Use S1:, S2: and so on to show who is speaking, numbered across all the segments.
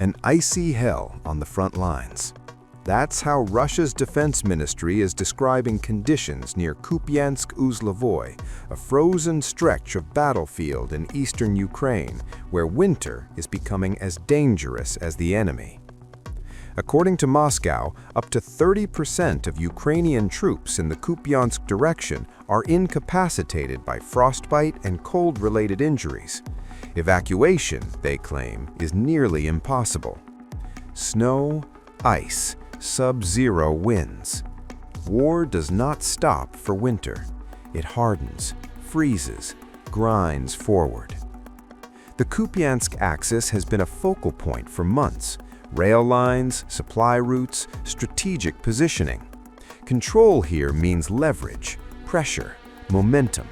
S1: An icy hell on the front lines. That's how Russia's defense ministry is describing conditions near Kupiansk-Uzlovoy, a frozen stretch of battlefield in eastern Ukraine, where winter is becoming as dangerous as the enemy. According to Moscow, up to 30% of Ukrainian troops in the Kupiansk direction are incapacitated by frostbite and cold-related injuries. Evacuation, they claim, is nearly impossible. Snow, ice, sub-zero winds. War does not stop for winter. It hardens, freezes, grinds forward. The Kupiansk axis has been a focal point for months. Rail lines, supply routes, strategic positioning. Control here means leverage, pressure, momentum.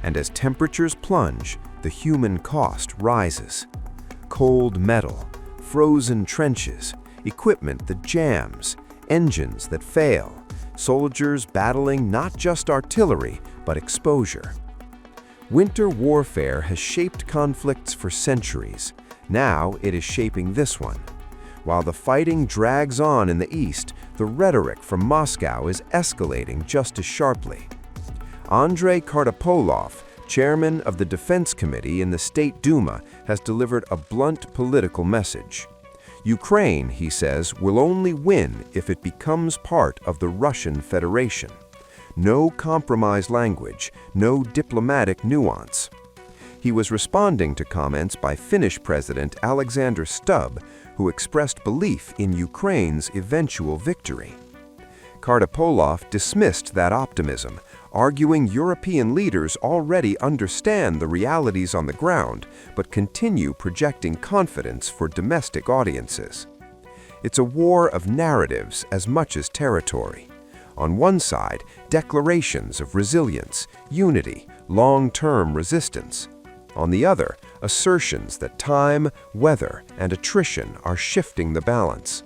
S1: And as temperatures plunge, the human cost rises. Cold metal, frozen trenches, equipment that jams, engines that fail, soldiers battling not just artillery, but exposure. Winter warfare has shaped conflicts for centuries. Now it is shaping this one. While the fighting drags on in the east, the rhetoric from Moscow is escalating just as sharply. Andrei Kartapolov, chairman of the Defense Committee in the State Duma, has delivered a blunt political message. Ukraine, he says, will only win if it becomes part of the Russian Federation. No compromise language, no diplomatic nuance. He was responding to comments by Finnish President Alexander Stubb, who expressed belief in Ukraine's eventual victory. Kartapolov dismissed that optimism, arguing European leaders already understand the realities on the ground, but continue projecting confidence for domestic audiences. It's a war of narratives as much as territory. On one side, declarations of resilience, unity, long-term resistance. On the other, assertions that time, weather, and attrition are shifting the balance.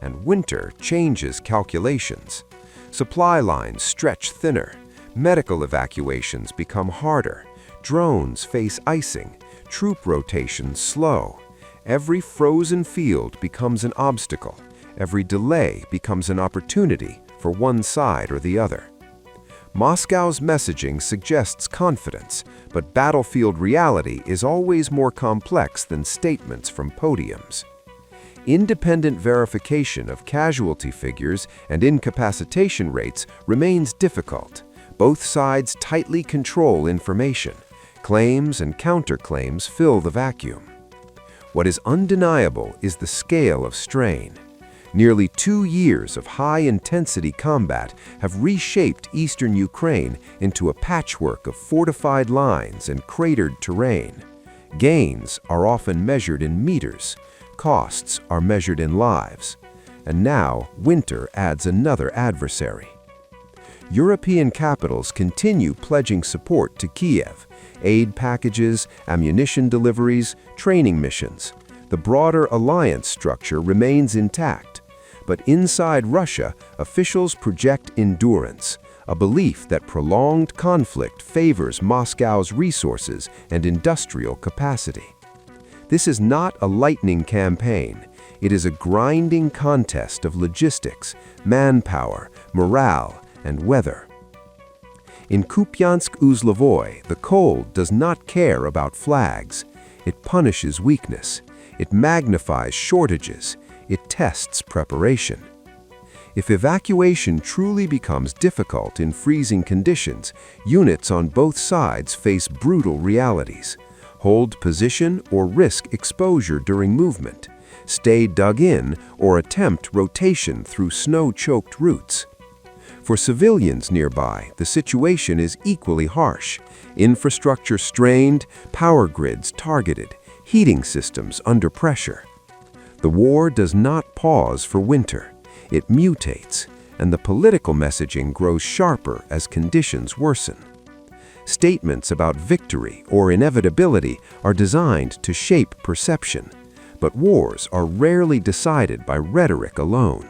S1: And winter changes calculations. Supply lines stretch thinner, medical evacuations become harder, drones face icing, troop rotations slow. Every frozen field becomes an obstacle, every delay becomes an opportunity for one side or the other. Moscow's messaging suggests confidence, but battlefield reality is always more complex than statements from podiums. Independent verification of casualty figures and incapacitation rates remains difficult. Both sides tightly control information. Claims and counterclaims fill the vacuum. What is undeniable is the scale of strain. Nearly 2 years of high-intensity combat have reshaped eastern Ukraine into a patchwork of fortified lines and cratered terrain. Gains are often measured in meters. Costs are measured in lives. And now, winter adds another adversary. European capitals continue pledging support to Kiev, aid packages, ammunition deliveries, training missions. The broader alliance structure remains intact. But inside Russia, officials project endurance, a belief that prolonged conflict favors Moscow's resources and industrial capacity. This is not a lightning campaign. It is a grinding contest of logistics, manpower, morale, and weather. In Kupiansk-Uzlovoy, the cold does not care about flags. It punishes weakness. It magnifies shortages. It tests preparation. If evacuation truly becomes difficult in freezing conditions, units on both sides face brutal realities. Hold position or risk exposure during movement. Stay dug in or attempt rotation through snow-choked routes. For civilians nearby, the situation is equally harsh. Infrastructure strained, power grids targeted, heating systems under pressure. The war does not pause for winter. It mutates, and the political messaging grows sharper as conditions worsen. Statements about victory or inevitability are designed to shape perception, but wars are rarely decided by rhetoric alone.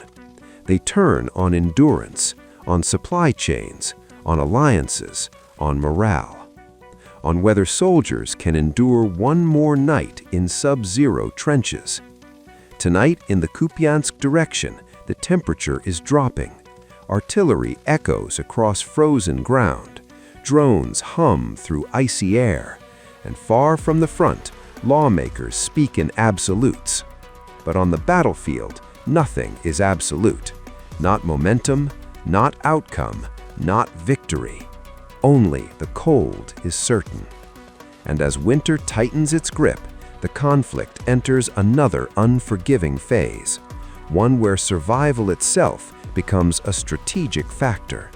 S1: They turn on endurance, on supply chains, on alliances, on morale, on whether soldiers can endure one more night in sub-zero trenches. Tonight, in the Kupiansk direction, the temperature is dropping. Artillery echoes across frozen ground. Drones hum through icy air. And far from the front, lawmakers speak in absolutes. But on the battlefield, nothing is absolute. Not momentum, not outcome, not victory. Only the cold is certain. And as winter tightens its grip, the conflict enters another unforgiving phase, one where survival itself becomes a strategic factor.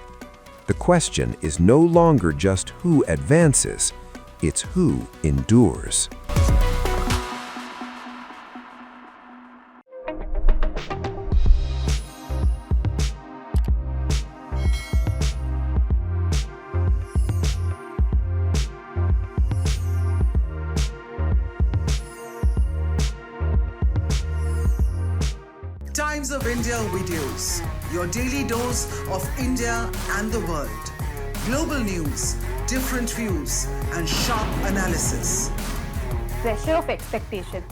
S1: The question is no longer just who advances, it's who endures.
S2: Times of India videos, your daily dose of India and the world. Global news, different views, and sharp analysis.
S3: Pressure of expectation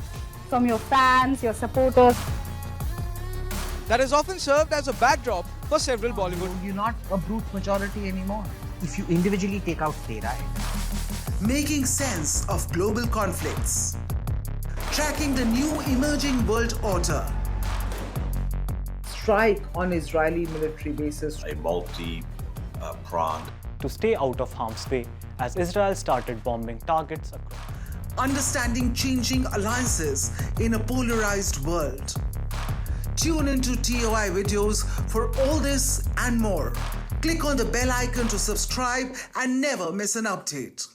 S3: from your fans, your supporters.
S4: That is often served as a backdrop for several Bollywood.
S5: You're not a brute majority anymore. If you individually take out Tera.
S2: Making sense of global conflicts. Tracking the new emerging world order.
S5: Strike on Israeli military bases.
S6: A multi-pronged.
S7: To stay out of harm's way as Israel started bombing targets across.
S2: Understanding changing alliances in a polarized world. Tune into TOI videos for all this and more. Click on the bell icon to subscribe and never miss an update.